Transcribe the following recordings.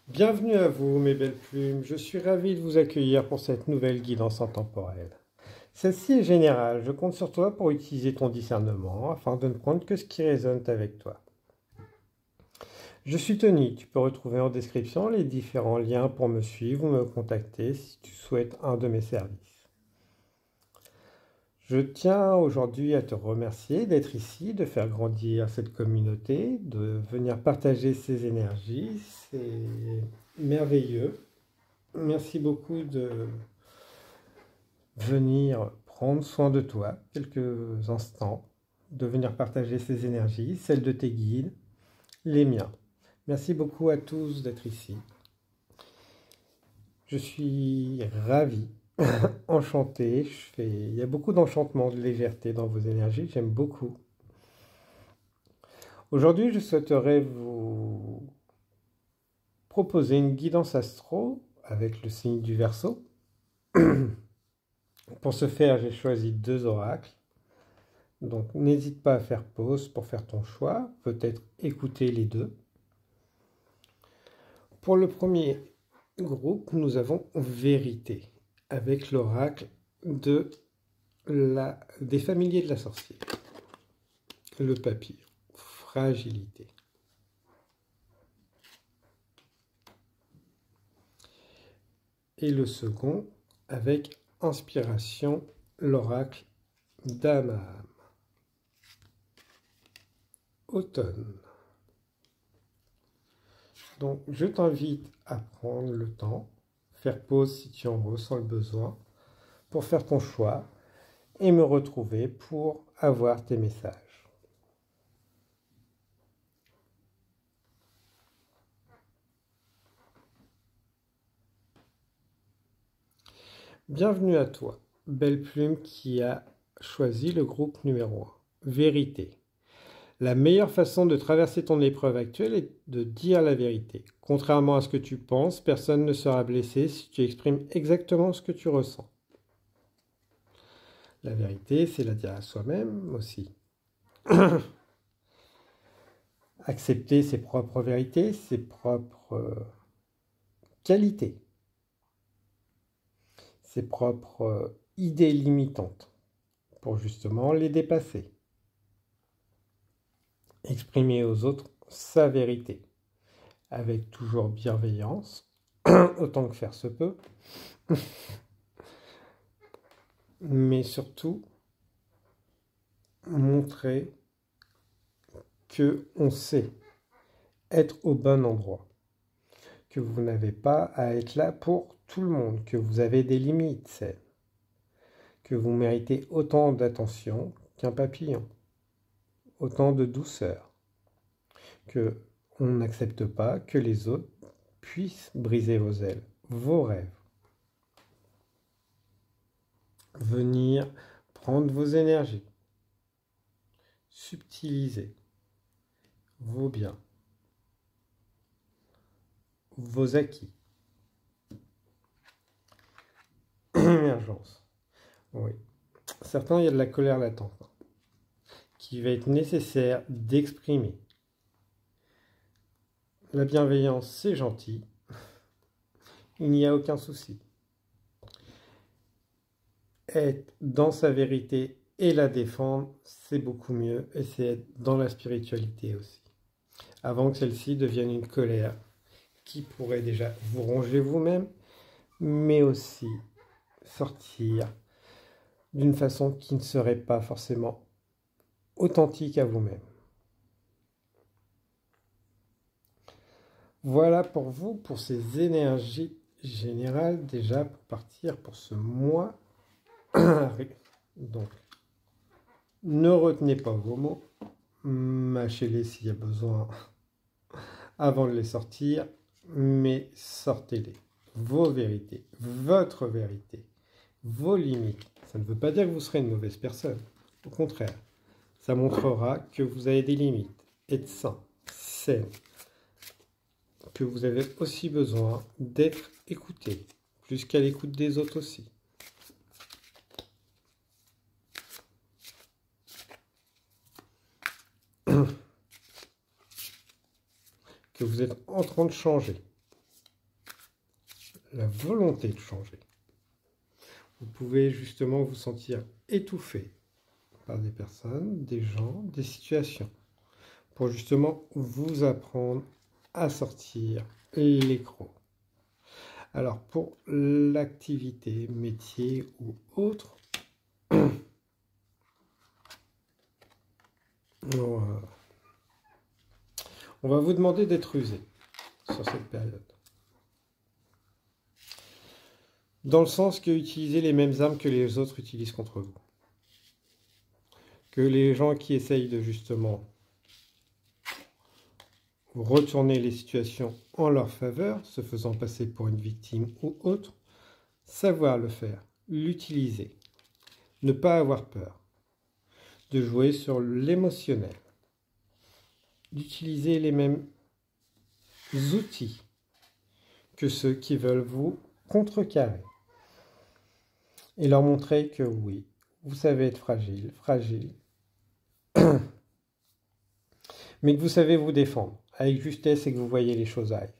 Bienvenue à vous, mes belles plumes. Je suis ravi de vous accueillir pour cette nouvelle guidance intemporelle. Celle-ci est générale. Je compte sur toi pour utiliser ton discernement afin de ne prendre que ce qui résonne avec toi. Je suis Tony. Tu peux retrouver en description les différents liens pour me suivre ou me contacter si tu souhaites un de mes services. Je tiens aujourd'hui à te remercier d'être ici, de faire grandir cette communauté, de venir partager ces énergies. C'est merveilleux. Merci beaucoup de venir prendre soin de toi quelques instants, de venir partager ces énergies, celles de tes guides, les miens. Merci beaucoup à tous d'être ici. Je suis ravi, enchanté. Il y a beaucoup d'enchantement, de légèreté dans vos énergies. J'aime beaucoup. Aujourd'hui, je souhaiterais vous proposer une guidance astro avec le signe du Verseau. Pour ce faire, j'ai choisi 2 oracles. Donc n'hésite pas à faire pause pour faire ton choix, peut-être écouter les deux. Pour le premier groupe, nous avons Vérité, avec l'oracle des familiers de la sorcière. Le papillon, fragilité. Et le second, avec Inspiration, l'oracle d'âme à âme. Automne. Donc, je t'invite à prendre le temps, faire pause si tu en ressens le besoin, pour faire ton choix et me retrouver pour avoir tes messages. Bienvenue à toi, belle plume qui a choisi le groupe numéro 1. Vérité. La meilleure façon de traverser ton épreuve actuelle est de dire la vérité. Contrairement à ce que tu penses, personne ne sera blessé si tu exprimes exactement ce que tu ressens. La vérité, c'est la dire à soi-même aussi. Accepter ses propres vérités, ses propres qualités, ses propres idées limitantes, pour justement les dépasser. Exprimer aux autres sa vérité, avec toujours bienveillance, autant que faire se peut, mais surtout montrer que on sait être au bon endroit, que vous n'avez pas à être là pour tout le monde, que vous avez des limites saines, que vous méritez autant d'attention qu'un papillon, autant de douceur, que on n'accepte pas que les autres puissent briser vos ailes, vos rêves, venir prendre vos énergies, subtiliser vos biens, vos acquis. Émergence. Oui. Certains, il y a de la colère latente qui va être nécessaire d'exprimer. La bienveillance, c'est gentil. Il n'y a aucun souci. Être dans sa vérité et la défendre, c'est beaucoup mieux. Et c'est être dans la spiritualité aussi. Avant que celle-ci devienne une colère qui pourrait déjà vous ronger vous-même, mais aussi sortir d'une façon qui ne serait pas forcément authentique à vous-même. Voilà pour vous, pour ces énergies générales déjà pour partir pour ce mois. Donc, ne retenez pas vos mots, mâchez-les s'il y a besoin avant de les sortir, mais sortez-les. Vos vérités, votre vérité, vos limites. Ça ne veut pas dire que vous serez une mauvaise personne. Au contraire, ça montrera que vous avez des limites. Être sain, sain, que vous avez aussi besoin d'être écouté, plus qu'à l'écoute des autres aussi. Que vous êtes en train de changer. la volonté de changer. Vous pouvez justement vous sentir étouffé par des personnes, des gens, des situations, pour justement vous apprendre à sortir les crocs. Alors pour l'activité, métier ou autre, on va vous demander d'être rusé sur cette période. Dans le sens que utiliser les mêmes armes que les autres utilisent contre vous. Que les gens qui essayent de justement retourner les situations en leur faveur, se faisant passer pour une victime ou autre, savoir le faire, l'utiliser, ne pas avoir peur, de jouer sur l'émotionnel, d'utiliser les mêmes outils que ceux qui veulent vous contrecarrer et leur montrer que oui, vous savez être fragile, mais que vous savez vous défendre avec justesse et que vous voyez les choses arriver.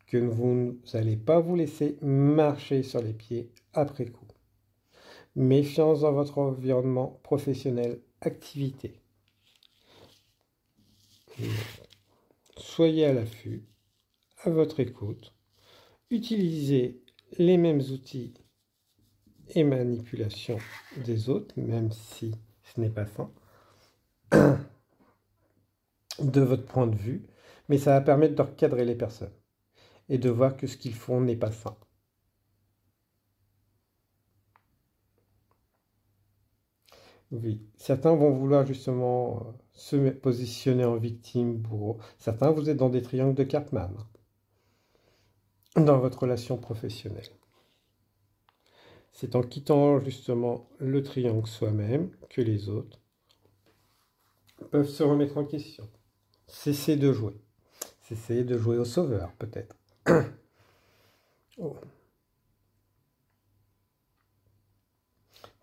Que vous n'allez pas vous laisser marcher sur les pieds après coup. Méfiance dans votre environnement professionnel, activité. Soyez à l'affût, à votre écoute. Utilisez les mêmes outils et manipulations des autres, même si ce n'est pas sain, de votre point de vue, mais ça va permettre de recadrer les personnes et de voir que ce qu'ils font n'est pas sain. Oui, certains vont vouloir justement se positionner en victime, bourreau. Certains, vous êtes dans des triangles de Cartman, dans votre relation professionnelle. C'est en quittant justement le triangle soi-même que les autres peuvent se remettre en question. Cessez de jouer. Cessez de jouer au sauveur, peut-être. Oh.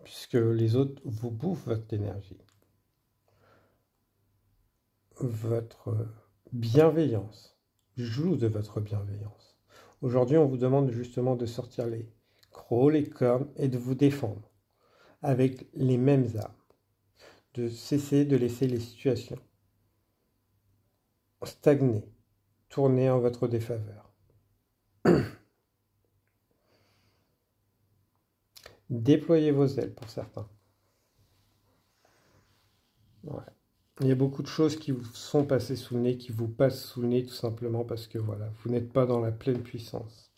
Puisque les autres vous bouffent votre énergie. Votre bienveillance joue de votre bienveillance. Aujourd'hui, on vous demande justement de sortir les crocs, les cornes et de vous défendre avec les mêmes armes. De cesser de laisser les situations stagner, tourner en votre défaveur. Déployez vos ailes pour certains. Ouais. Il y a beaucoup de choses qui vous sont passées sous le nez, qui vous passent sous le nez tout simplement parce que voilà, vous n'êtes pas dans la pleine puissance.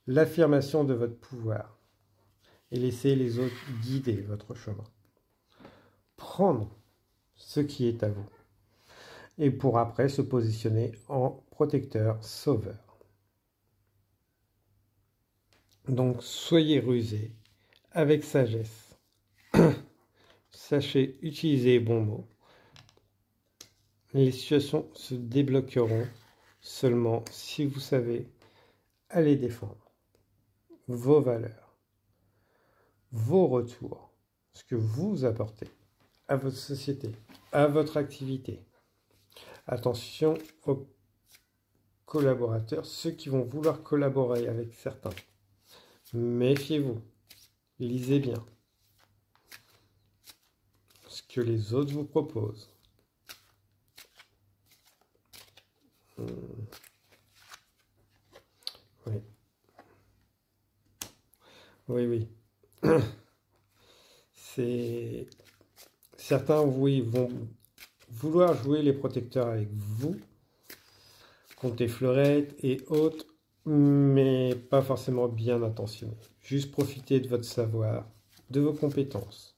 L'affirmation de votre pouvoir et laisser les autres guider votre chemin. Prendre ce qui est à vous et pour après se positionner en protecteur, sauveur. Donc soyez rusés avec sagesse. Sachez utiliser les bons mots. Les situations se débloqueront seulement si vous savez aller défendre vos valeurs, vos retours, ce que vous apportez à votre société, à votre activité. Attention aux collaborateurs, ceux qui vont vouloir collaborer avec certains. Méfiez-vous, lisez bien ce que les autres vous proposent. Oui. Oui. Certains, oui, vont vouloir jouer les protecteurs avec vous, compter fleurettes et autres, mais pas forcément bien intentionnés. Juste profiter de votre savoir, de vos compétences.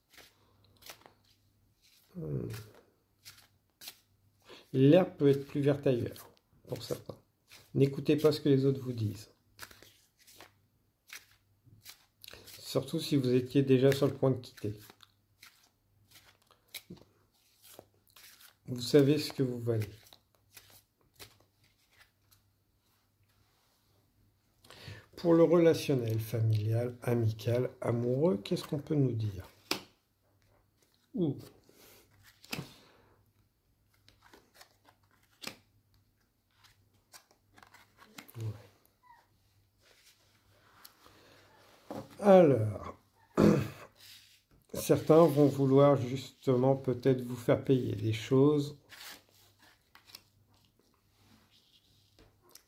L'herbe peut être plus verte ailleurs, pour certains. N'écoutez pas ce que les autres vous disent. Surtout si vous étiez déjà sur le point de quitter. Vous savez ce que vous valez. Pour le relationnel, familial, amical, amoureux, qu'est-ce qu'on peut nous dire? Ouais. Alors, certains vont vouloir justement peut-être vous faire payer des choses.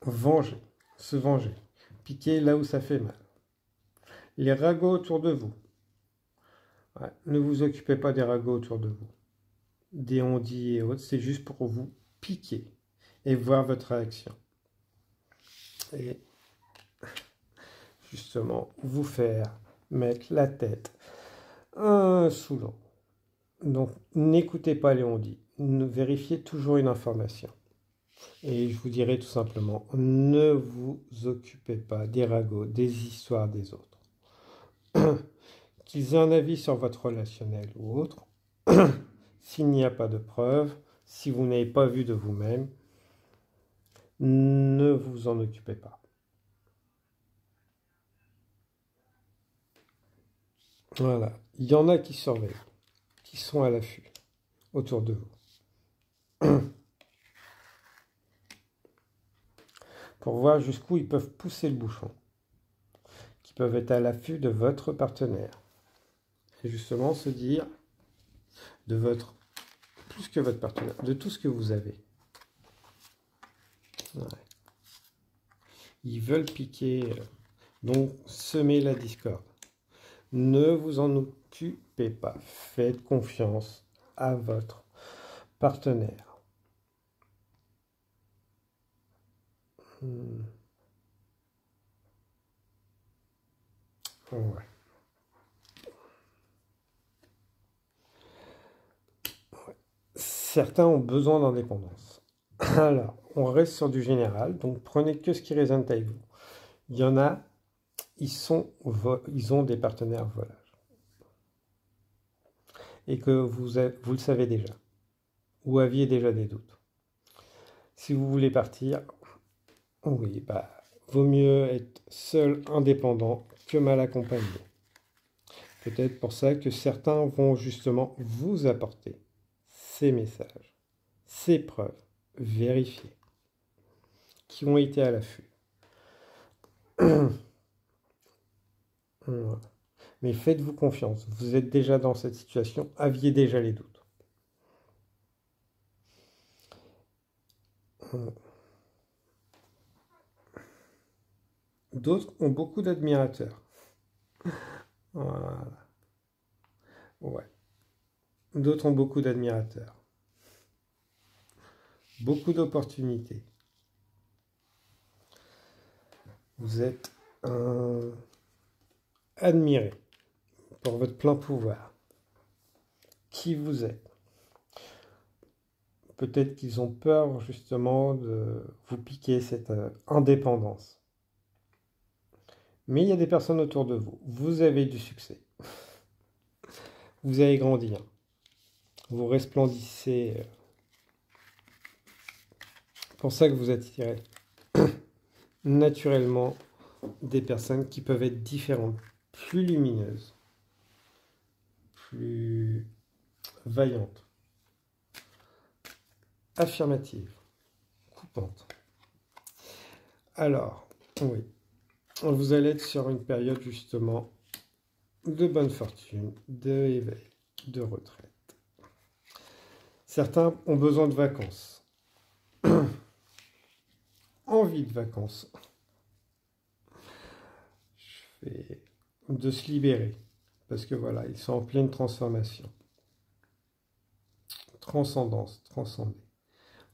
Venger, se venger, piquer là où ça fait mal. Les ragots autour de vous. Ouais, ne vous occupez pas des ragots autour de vous. Des on-dit et autres, c'est juste pour vous piquer et voir votre réaction. Et justement, vous faire mettre la tête sous l'eau. Donc, n'écoutez pas les on-dit. Vérifiez toujours une information. Et je vous dirais tout simplement, ne vous occupez pas des ragots, des histoires des autres. Qu'ils aient un avis sur votre relationnel ou autre, s'il n'y a pas de preuves, si vous n'avez pas vu de vous-même, ne vous en occupez pas. Voilà. Il y en a qui surveillent, qui sont à l'affût autour de vous. Pour voir jusqu'où ils peuvent pousser le bouchon. Qui peuvent être à l'affût de votre partenaire. Et justement se dire de votre, plus que votre partenaire, de tout ce que vous avez. Ouais. Ils veulent piquer, donc semer la discorde. Ne vous en occupez pas. Faites confiance à votre partenaire. Ouais. Certains ont besoin d'indépendance. Alors, on reste sur du général, donc prenez que ce qui résonne avec vous. Il y en a, ils ont des partenaires volage. Et que vous le savez déjà, ou aviez déjà des doutes. Si vous voulez partir, oui, vaut mieux être seul, indépendant, que mal accompagné. Peut-être pour ça que certains vont justement vous apporter ces messages, ces preuves vérifiées, qui ont été à l'affût. Mais faites-vous confiance, vous êtes déjà dans cette situation, aviez déjà les doutes. D'autres ont beaucoup d'admirateurs. Voilà. Ouais. D'autres ont beaucoup d'admirateurs. Beaucoup d'opportunités. Vous êtes admiré pour votre plein pouvoir. Qui vous êtes. Peut-être qu'ils ont peur justement de vous piquer cette indépendance. Mais il y a des personnes autour de vous. Vous avez du succès. Vous avez grandi. Vous resplendissez. C'est pour ça que vous attirez naturellement des personnes qui peuvent être différentes, plus lumineuses, plus vaillantes, affirmatives, coupantes. Alors, oui, vous allez être sur une période justement de bonne fortune, d'éveil, de retraite. Certains ont besoin de vacances. Envie de vacances. De se libérer. Parce que voilà, ils sont en pleine transformation. Transcendance, transcender.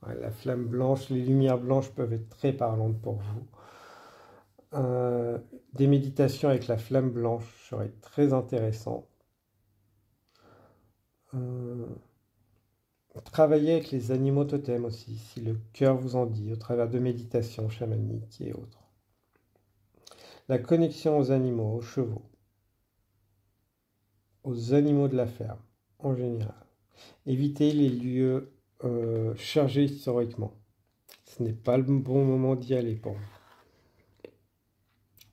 Ouais, la flamme blanche, les lumières blanches peuvent être très parlantes pour vous. Des méditations avec la flamme blanche seraient très intéressant. Travailler avec les animaux totems aussi, si le cœur vous en dit, au travers de méditations chamaniques et autres. La connexion aux animaux, aux chevaux, aux animaux de la ferme, en général. Évitez les lieux chargés historiquement. Ce n'est pas le bon moment d'y aller pour vous.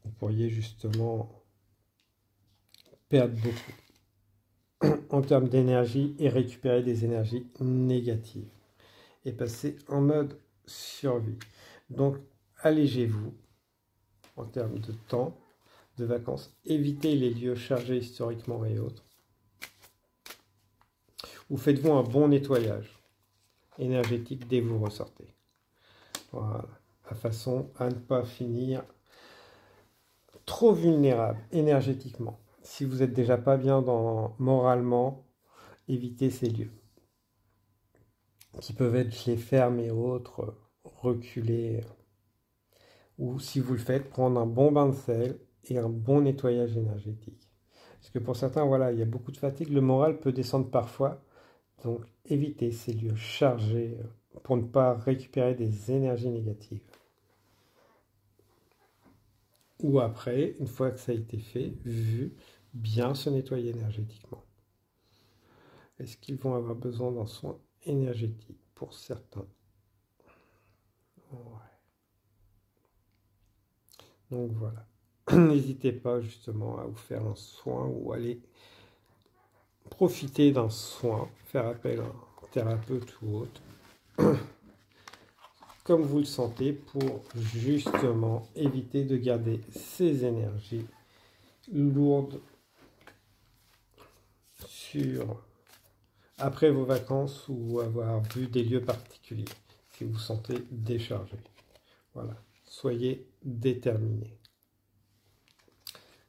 Vous pourriez justement perdre beaucoup en termes d'énergie et récupérer des énergies négatives et passer en mode survie. Donc allégez-vous en termes de temps, de vacances, évitez les lieux chargés historiquement et autres. Ou faites-vous un bon nettoyage énergétique dès que vous ressortez. Voilà, de façon à ne pas finir trop vulnérable énergétiquement. Si vous n'êtes déjà pas bien moralement, évitez ces lieux qui peuvent être les fermes et autres, reculés. Ou si vous le faites, prendre un bon bain de sel et un bon nettoyage énergétique. Parce que pour certains, voilà, il y a beaucoup de fatigue, le moral peut descendre parfois. Donc évitez ces lieux chargés pour ne pas récupérer des énergies négatives. Ou après, une fois que ça a été fait, vu, bien se nettoyer énergétiquement. Est-ce qu'ils vont avoir besoin d'un soin énergétique pour certains? Ouais. Donc voilà. N'hésitez pas justement à vous faire un soin ou aller profiter d'un soin, faire appel à un thérapeute ou autre, comme vous le sentez, pour justement éviter de garder ces énergies lourdes après vos vacances ou avoir vu des lieux particuliers, si vous vous sentez déchargé. Voilà, soyez déterminés.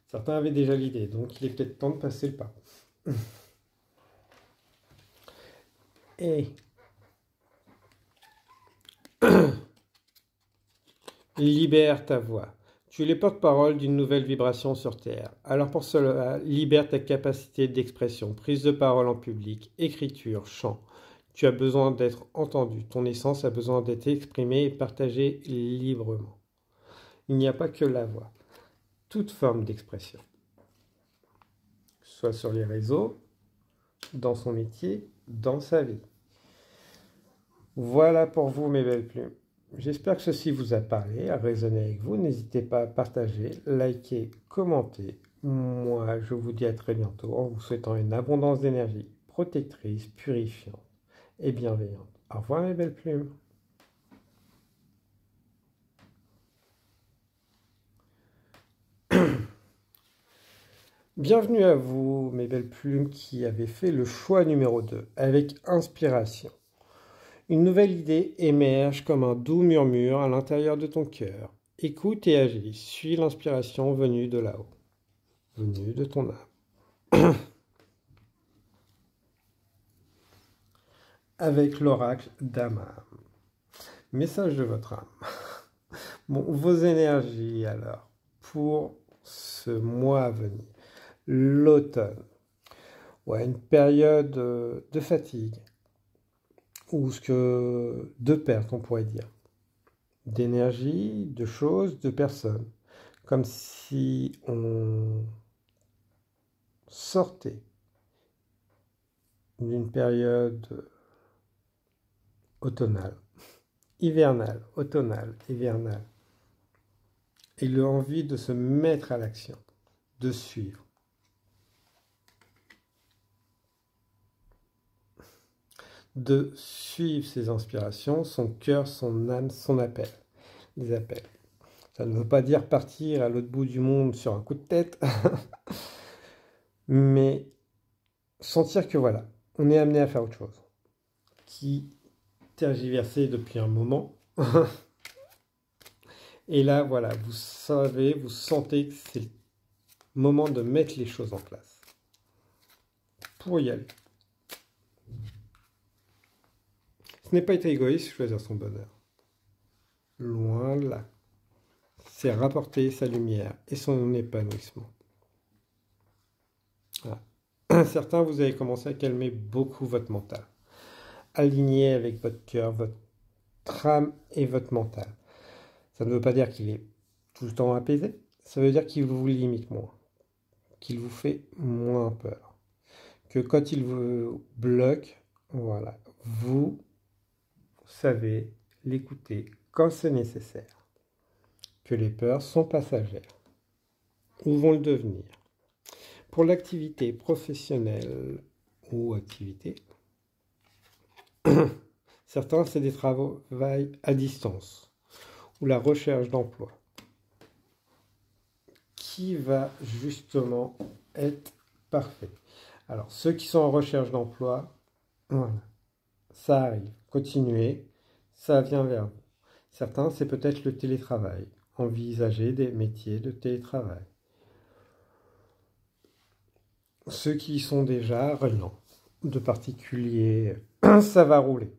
Certains avaient déjà l'idée, donc il est peut-être temps de passer le pas. Et libère ta voix. Tu es le porte-parole d'une nouvelle vibration sur Terre. Alors pour cela, libère ta capacité d'expression, prise de parole en public, écriture, chant. Tu as besoin d'être entendu. Ton essence a besoin d'être exprimée et partagée librement. Il n'y a pas que la voix. Toute forme d'expression. Soit sur les réseaux, dans son métier, dans sa vie. Voilà pour vous mes belles plumes. J'espère que ceci vous a parlé, a résonné avec vous. N'hésitez pas à partager, liker, commenter. Moi, je vous dis à très bientôt en vous souhaitant une abondance d'énergie protectrice, purifiante et bienveillante. Au revoir mes belles plumes. Bienvenue à vous mes belles plumes qui avez fait le choix numéro 2 avec inspiration. Une nouvelle idée émerge comme un doux murmure à l'intérieur de ton cœur. Écoute et agis, suis l'inspiration venue de là-haut, venue de ton âme. Avec l'oracle d'Amam. Message de votre âme. Bon, vos énergies alors, pour ce mois à venir. L'automne. Ouais, une période de fatigue. Ou de perte, on pourrait dire. D'énergie, de choses, de personnes. Comme si on sortait d'une période automnale, hivernale, automnale, hivernale. Et l'envie de se mettre à l'action, de suivre. De suivre ses inspirations, son cœur, son âme, son appel. Les appels. Ça ne veut pas dire partir à l'autre bout du monde sur un coup de tête, mais sentir que voilà, on est amené à faire autre chose, qui tergiversait depuis un moment. Et là, voilà, vous savez, vous sentez que c'est le moment de mettre les choses en place pour y aller. Ce n'est pas être égoïste, choisir son bonheur. Loin de là. C'est rapporter sa lumière et son épanouissement. Voilà. Certains, vous avez commencé à calmer beaucoup votre mental. Aligner avec votre cœur, votre âme et votre mental. Ça ne veut pas dire qu'il est tout le temps apaisé. Ça veut dire qu'il vous limite moins. Qu'il vous fait moins peur. Que quand il vous bloque, voilà, vous savez l'écouter quand c'est nécessaire. Que les peurs sont passagères ou vont le devenir. Pour l'activité professionnelle ou activité, certains, c'est des travaux à distance ou la recherche d'emploi qui va justement être parfait. Alors, ceux qui sont en recherche d'emploi, voilà, ça arrive. Continuez, ça vient vers vous. Certains, c'est peut-être le télétravail. Envisagez des métiers de télétravail. Ceux qui sont déjà, rien de particulier, ça va rouler.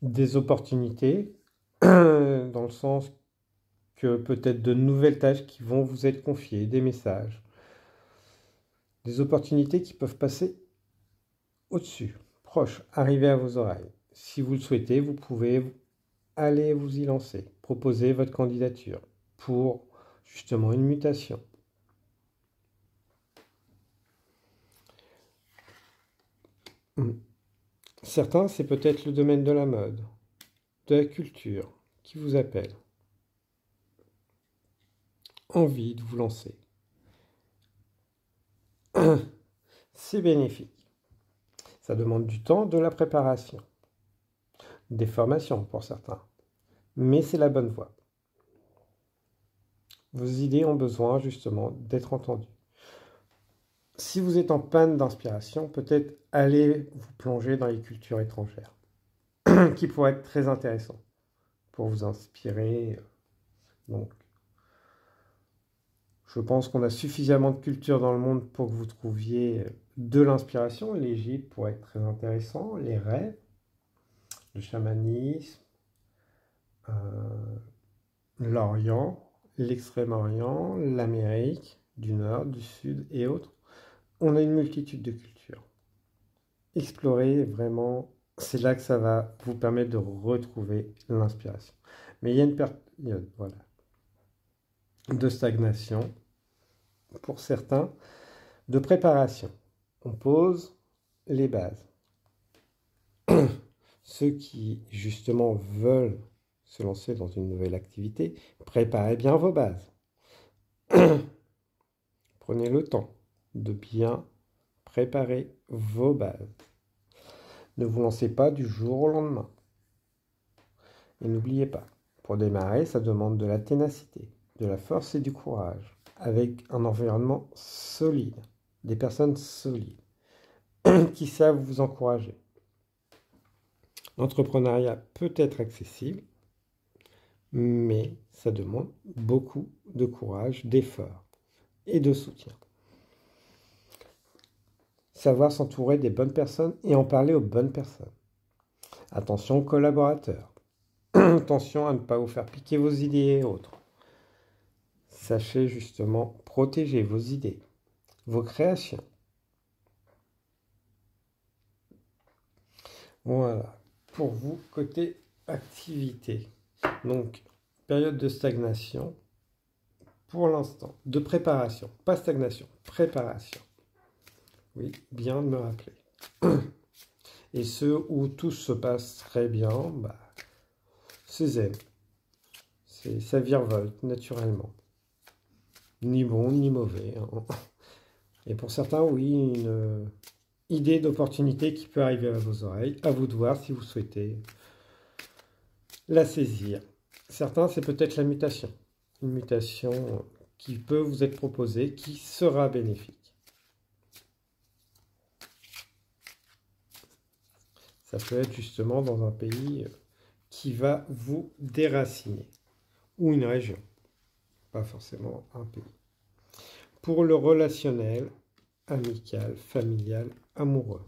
Des opportunités, dans le sens que peut-être de nouvelles tâches qui vont vous être confiées, des messages. Des opportunités qui peuvent passer au-dessus, proche, arriver à vos oreilles. Si vous le souhaitez, vous pouvez aller vous y lancer, proposer votre candidature pour justement une mutation. Certains, c'est peut-être le domaine de la mode, de la culture qui vous appelle. Envie de vous lancer. C'est bénéfique. Ça demande du temps, de la préparation, des formations pour certains. Mais c'est la bonne voie. Vos idées ont besoin justement d'être entendues. Si vous êtes en panne d'inspiration, peut-être allez vous plonger dans les cultures étrangères, qui pourraient être très intéressant pour vous inspirer. Donc, je pense qu'on a suffisamment de culture dans le monde pour que vous trouviez de l'inspiration. L'Égypte pourrait être très intéressant, les rêves, le chamanisme, l'Orient, l'Extrême-Orient, l'Amérique du Nord, du Sud et autres. On a une multitude de cultures. Explorer vraiment, c'est là que ça va vous permettre de retrouver l'inspiration. Mais il y a une période, voilà, de stagnation pour certains, de préparation. On pose les bases. Ceux qui justement veulent se lancer dans une nouvelle activité, préparez bien vos bases. Prenez le temps de bien préparer vos bases. Ne vous lancez pas du jour au lendemain. Et n'oubliez pas, pour démarrer, ça demande de la ténacité, de la force et du courage, avec un environnement solide, des personnes solides, qui savent vous encourager. L'entrepreneuriat peut être accessible, mais ça demande beaucoup de courage, d'effort et de soutien. Savoir s'entourer des bonnes personnes et en parler aux bonnes personnes. Attention aux collaborateurs. Attention à ne pas vous faire piquer vos idées et autres. Sachez justement protéger vos idées, vos créations. Voilà, pour vous, côté activité. Donc, période de stagnation, pour l'instant, de préparation, pas stagnation, préparation. Oui, bien de me rappeler. Et ceux où tout se passe très bien, bah, c'est zen. Ça virevolte naturellement. Ni bon, ni mauvais. Hein. Et pour certains, oui, une idée d'opportunité qui peut arriver à vos oreilles. À vous de voir si vous souhaitez la saisir. Certains, c'est peut-être la mutation. Une mutation qui peut vous être proposée, qui sera bénéfique. Ça peut être justement dans un pays qui va vous déraciner. Ou une région. Pas forcément un pays. Pour le relationnel, amical, familial, amoureux.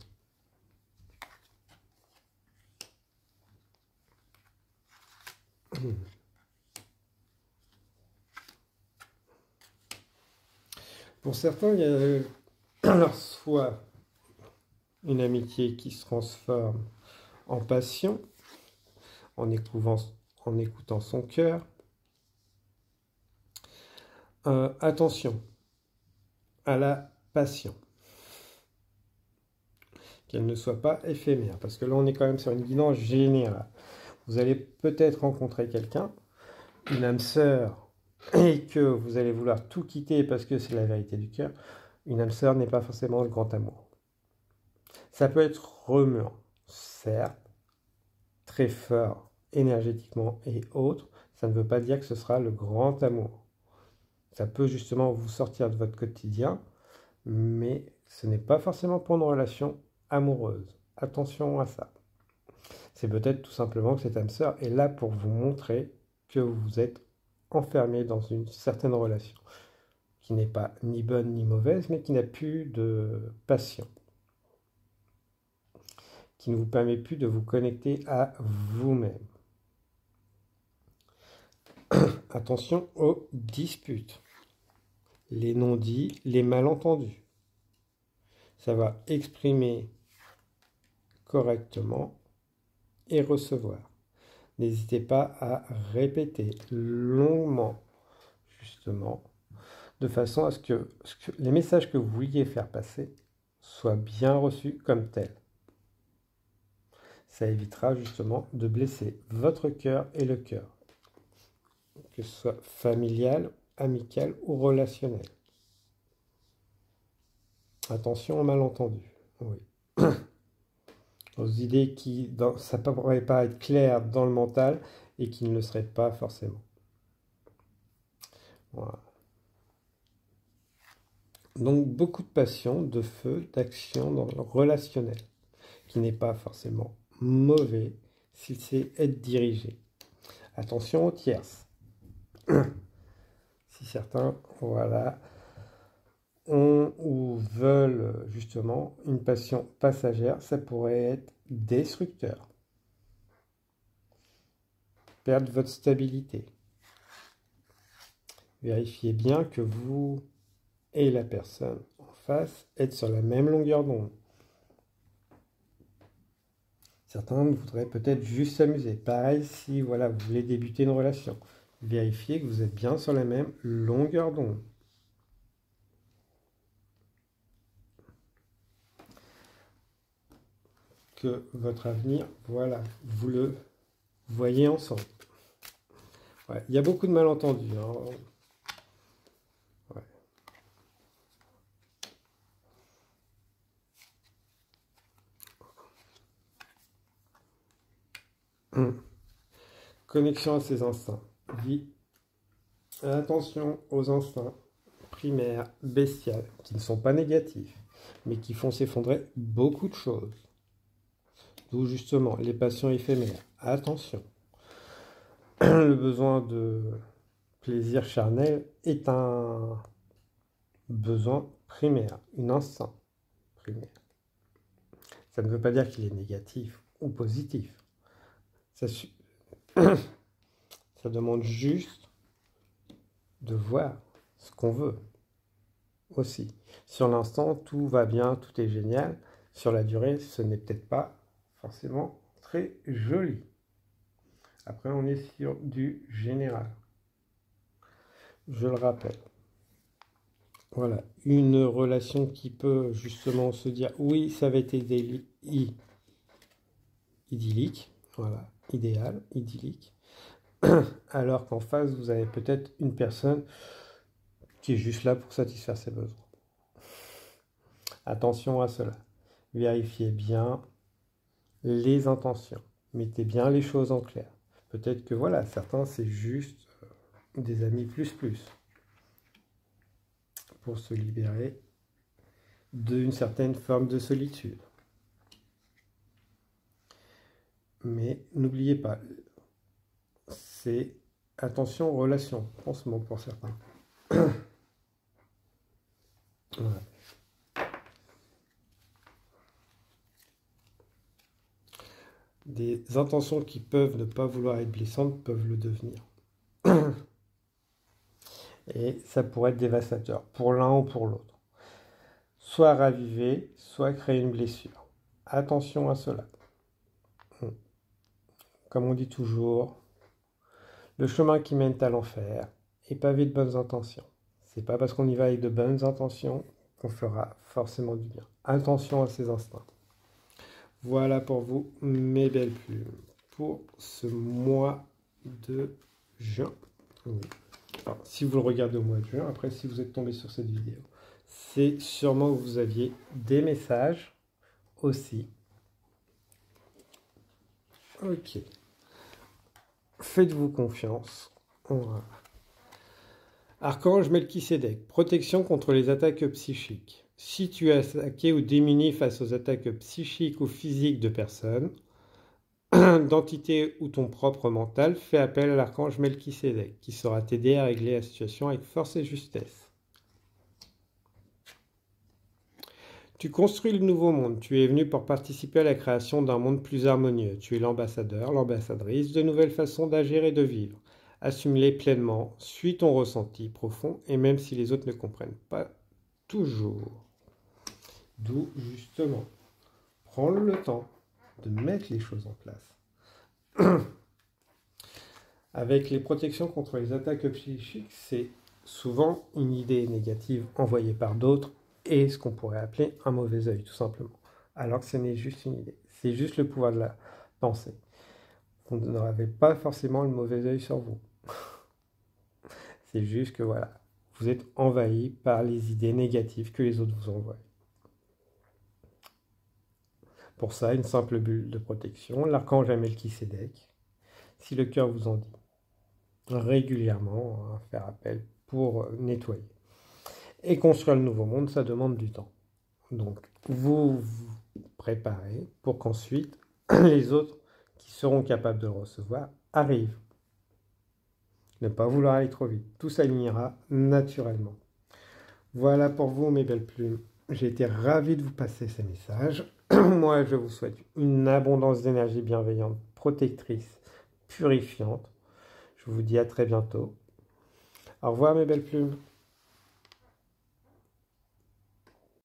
Pour certains, il y a alors soit une amitié qui se transforme en passion, en écoutant son cœur. Attention à la passion. Qu'elle ne soit pas éphémère, parce que là on est quand même sur une guidance générale. Vous allez peut-être rencontrer quelqu'un, une âme sœur, et que vous allez vouloir tout quitter parce que c'est la vérité du cœur. Une âme sœur n'est pas forcément le grand amour. Ça peut être remuant, certes, très fort énergétiquement et autres. Ça ne veut pas dire que ce sera le grand amour. Ça peut justement vous sortir de votre quotidien, mais ce n'est pas forcément pour une relation amoureuse. Attention à ça. C'est peut-être tout simplement que cette âme sœur est là pour vous montrer que vous êtes enfermé dans une certaine relation qui n'est pas ni bonne ni mauvaise, mais qui n'a plus de passion, qui ne vous permet plus de vous connecter à vous-même. Attention aux disputes, les non-dits, les malentendus. Ça va exprimer correctement et recevoir. N'hésitez pas à répéter longuement, justement, de façon à ce que les messages que vous vouliez faire passer soient bien reçus comme tels. Ça évitera justement de blesser votre cœur et le cœur, que ce soit familial, amical ou relationnel. Attention aux malentendus. Oui. Aux idées qui, ça ne pourrait pas être clair dans le mental et qui ne le seraient pas forcément. Voilà. Donc beaucoup de passion, de feu, d'action dans le relationnel, qui n'est pas forcément mauvais s'il sait être dirigé. Attention aux tierces. Si certains, voilà, ont ou veulent justement une passion passagère, ça pourrait être destructeur. Perdre votre stabilité. Vérifiez bien que vous et la personne en face êtes sur la même longueur d'onde. Certains voudraient peut-être juste s'amuser. Pareil, si voilà, vous voulez débuter une relation, vérifiez que vous êtes bien sur la même longueur d'onde. Que votre avenir, voilà, vous le voyez ensemble. Ouais, il y a beaucoup de malentendus. Hein. Ouais. Connexion à ses instincts. Vie. Attention aux instincts primaires, bestiales, qui ne sont pas négatifs, mais qui font s'effondrer beaucoup de choses. D'où justement les passions éphémères. Attention. Le besoin de plaisir charnel est un besoin primaire, une instinct primaire. Ça ne veut pas dire qu'il est négatif ou positif. Ça, ça demande juste de voir ce qu'on veut aussi. Sur l'instant, tout va bien, tout est génial. Sur la durée, ce n'est peut-être pas forcément très joli. Après, on est sur du général. Je le rappelle. Voilà, une relation qui peut justement se dire oui, ça va être idyllique, voilà, idéal, idyllique, alors qu'en face, vous avez peut-être une personne qui est juste là pour satisfaire ses besoins. Attention à cela. Vérifiez bien les intentions. Mettez bien les choses en clair. Peut-être que voilà, certains, c'est juste des amis plus pour se libérer d'une certaine forme de solitude. Mais n'oubliez pas, c'est attention aux relations, pansement pour certains. Voilà. Des intentions qui peuvent ne pas vouloir être blessantes peuvent le devenir. Et ça pourrait être dévastateur pour l'un ou pour l'autre. Soit raviver, soit créer une blessure. Attention à cela. Comme on dit toujours, le chemin qui mène à l'enfer est pavé de bonnes intentions. C'est pas parce qu'on y va avec de bonnes intentions qu'on fera forcément du bien. Attention à ses instincts. Voilà pour vous, mes belles plumes, pour ce mois de juin. Oui. Alors, si vous le regardez au mois de juin, après si vous êtes tombé sur cette vidéo, c'est sûrement que vous aviez des messages aussi. Ok. Faites-vous confiance. Voilà. Archange Melchisédek, protection contre les attaques psychiques. Si tu es attaqué ou démuni face aux attaques psychiques ou physiques de personnes, d'entités ou ton propre mental, fais appel à l'archange Melchisédek, qui saura t'aider à régler la situation avec force et justesse. Tu construis le nouveau monde. Tu es venu pour participer à la création d'un monde plus harmonieux. Tu es l'ambassadeur, l'ambassadrice de nouvelles façons d'agir et de vivre. Assume-les pleinement, suis ton ressenti profond, et même si les autres ne comprennent pas toujours. D'où, justement, prends le temps de mettre les choses en place. Avec les protections contre les attaques psychiques, c'est souvent une idée négative envoyée par d'autres et ce qu'on pourrait appeler un mauvais œil, tout simplement. Alors que ce n'est juste une idée. C'est juste le pouvoir de la pensée. Vous n'avez pas forcément le mauvais œil sur vous. C'est juste que voilà, vous êtes envahi par les idées négatives que les autres vous envoient. Pour ça, une simple bulle de protection, l'archange Melchisédek, si le cœur vous en dit, régulièrement, faire appel pour nettoyer. Et construire le nouveau monde, ça demande du temps. Donc, vous vous préparez pour qu'ensuite, les autres qui seront capables de le recevoir arrivent. Ne pas vouloir aller trop vite. Tout s'alignera naturellement. Voilà pour vous, mes belles plumes. J'ai été ravi de vous passer ces messages. Moi, je vous souhaite une abondance d'énergie bienveillante, protectrice, purifiante. Je vous dis à très bientôt. Au revoir, mes belles plumes.